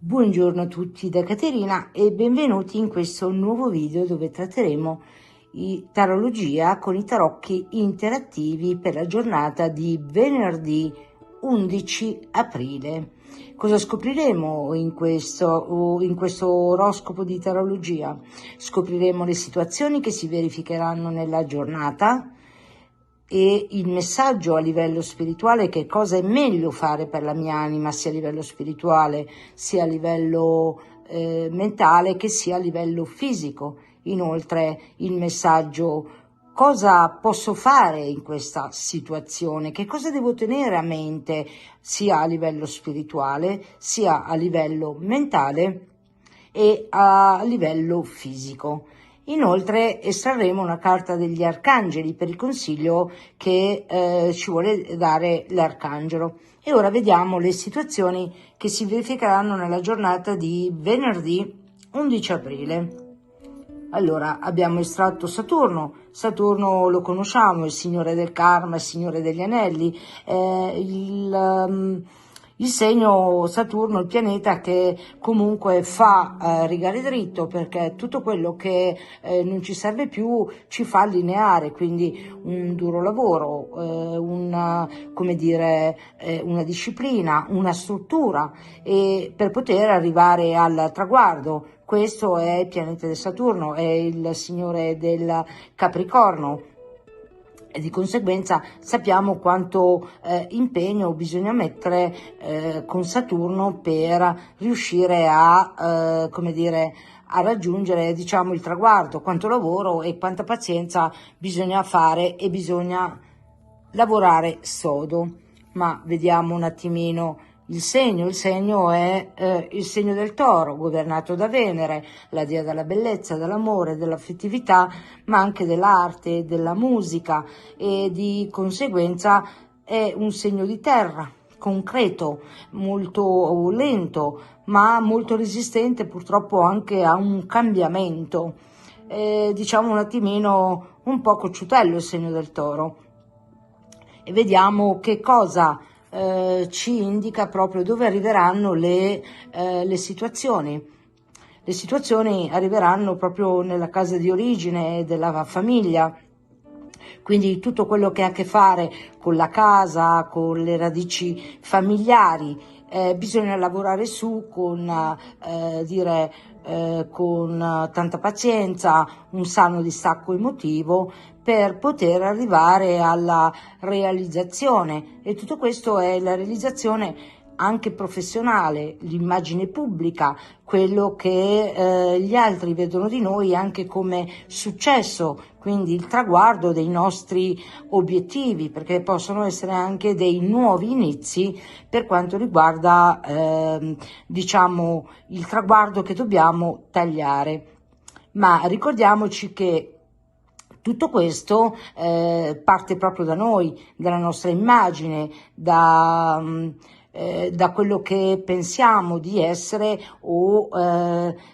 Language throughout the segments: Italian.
Buongiorno a tutti da Caterina e benvenuti in questo nuovo video dove tratteremo tarologia con i tarocchi interattivi per la giornata di venerdì 11 aprile. Cosa scopriremo in questo oroscopo di tarologia? Scopriremo le situazioni che si verificheranno nella giornata e il messaggio a livello spirituale, che cosa è meglio fare per la mia anima, sia a livello spirituale, sia a livello mentale, che sia a livello fisico. Inoltre il messaggio: cosa posso fare in questa situazione, che cosa devo tenere a mente sia a livello spirituale, sia a livello mentale e a livello fisico. Inoltre estrarremo una carta degli arcangeli per il consiglio che ci vuole dare l'arcangelo. E ora vediamo le situazioni che si verificheranno nella giornata di venerdì 11 aprile. Allora, abbiamo estratto Saturno. Saturno lo conosciamo, il signore del karma, il signore degli anelli, il segno Saturno, il pianeta che comunque fa rigare dritto, perché tutto quello che non ci serve più ci fa allineare, quindi un duro lavoro, una disciplina, una struttura, e per poter arrivare al traguardo. Questo è il pianeta di Saturno, è il signore del Capricorno, e di conseguenza sappiamo quanto impegno bisogna mettere con Saturno per riuscire a raggiungere, diciamo, il traguardo, quanto lavoro e quanta pazienza bisogna fare, e bisogna lavorare sodo. Ma vediamo un attimino il segno è il segno del Toro, governato da Venere, la dea della bellezza, dell'amore, dell'affettività, ma anche dell'arte, della musica, e di conseguenza è un segno di terra, concreto, molto lento, ma molto resistente purtroppo anche a un cambiamento. Diciamo un attimino un po' cocciutello il segno del Toro. E vediamo che cosa ci indica proprio dove arriveranno le situazioni. Le situazioni arriveranno proprio nella casa di origine della famiglia, quindi tutto quello che ha a che fare con la casa, con le radici familiari, bisogna lavorare su con tanta pazienza, un sano distacco emotivo, per poter arrivare alla realizzazione. E tutto questo è la realizzazione anche professionale, l'immagine pubblica, quello che gli altri vedono di noi anche come successo, quindi il traguardo dei nostri obiettivi, perché possono essere anche dei nuovi inizi per quanto riguarda diciamo il traguardo che dobbiamo tagliare. Ma ricordiamoci che tutto questo parte proprio da noi, dalla nostra immagine, da quello che pensiamo di essere, o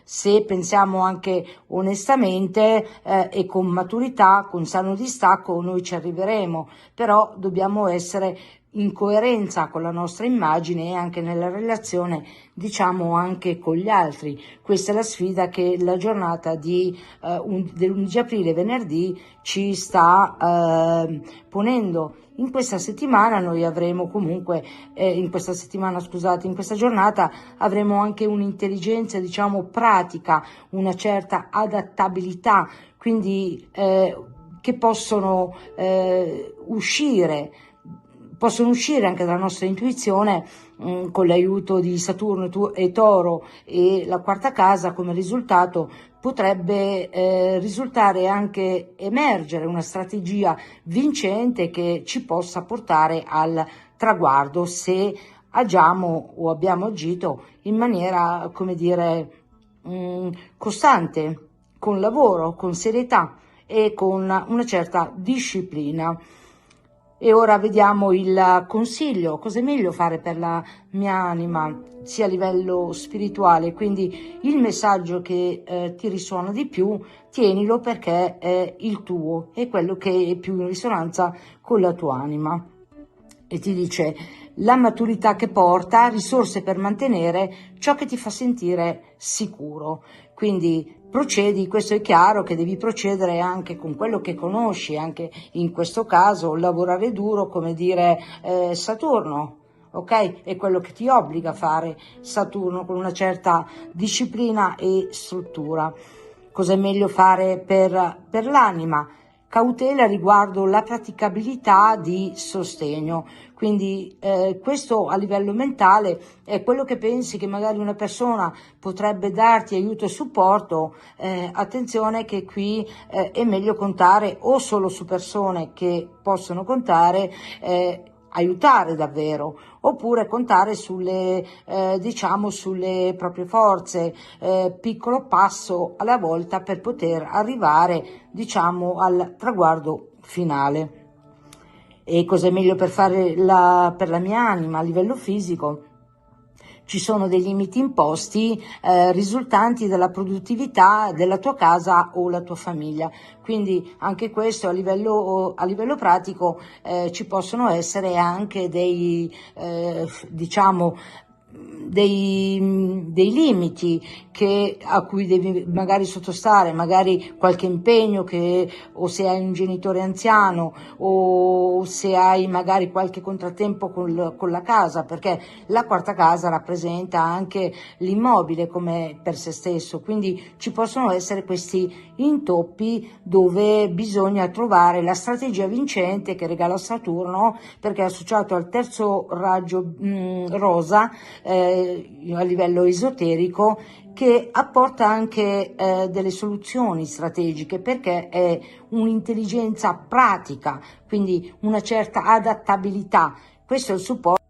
se pensiamo anche onestamente e con maturità, con sano distacco, noi ci arriveremo, però dobbiamo essere in coerenza con la nostra immagine e anche nella relazione, diciamo, anche con gli altri. Questa è la sfida che la giornata dell'11 aprile, venerdì, ci sta ponendo. In questa settimana noi avremo comunque, in questa giornata avremo anche un'intelligenza, diciamo, pratica, una certa adattabilità, quindi che possono uscire anche dalla nostra intuizione, con l'aiuto di Saturno e Toro e la quarta casa. Come risultato potrebbe risultare anche emergere una strategia vincente che ci possa portare al traguardo, se agiamo o abbiamo agito in maniera, costante, con lavoro, con serietà e con una certa disciplina. E ora vediamo il consiglio: cosa è meglio fare per la mia anima, sia a livello spirituale. Quindi il messaggio che ti risuona di più, tienilo, perché è il tuo, è quello che è più in risonanza con la tua anima. e ti dice la maturità che porta, risorse per mantenere ciò che ti fa sentire sicuro. Quindi procedi, questo è chiaro che devi procedere anche con quello che conosci, anche in questo caso lavorare duro, come dire Saturno. Ok? È quello che ti obbliga a fare Saturno con una certa disciplina e struttura. Cosa è meglio fare per l'anima? Cautela riguardo la praticabilità di sostegno, quindi questo a livello mentale è quello che pensi che magari una persona potrebbe darti aiuto e supporto, attenzione che qui è meglio contare o solo su persone che possono contare, aiutare davvero, oppure contare sulle, diciamo, sulle proprie forze, piccolo passo alla volta per poter arrivare, diciamo, al traguardo finale. E cos'è meglio per fare per la mia anima a livello fisico? Ci sono dei limiti imposti risultanti dalla produttività della tua casa o la tua famiglia, quindi anche questo a livello pratico ci possono essere anche diciamo dei limiti a cui devi magari sottostare, magari qualche impegno o se hai un genitore anziano o se hai magari qualche contrattempo con la casa, perché la quarta casa rappresenta anche l'immobile come per se stesso, quindi ci possono essere questi intoppi dove bisogna trovare la strategia vincente che regala Saturno, perché è associato al terzo raggio rosa a livello esoterico, che apporta anche delle soluzioni strategiche, perché è un'intelligenza pratica, quindi una certa adattabilità. Questo è il supporto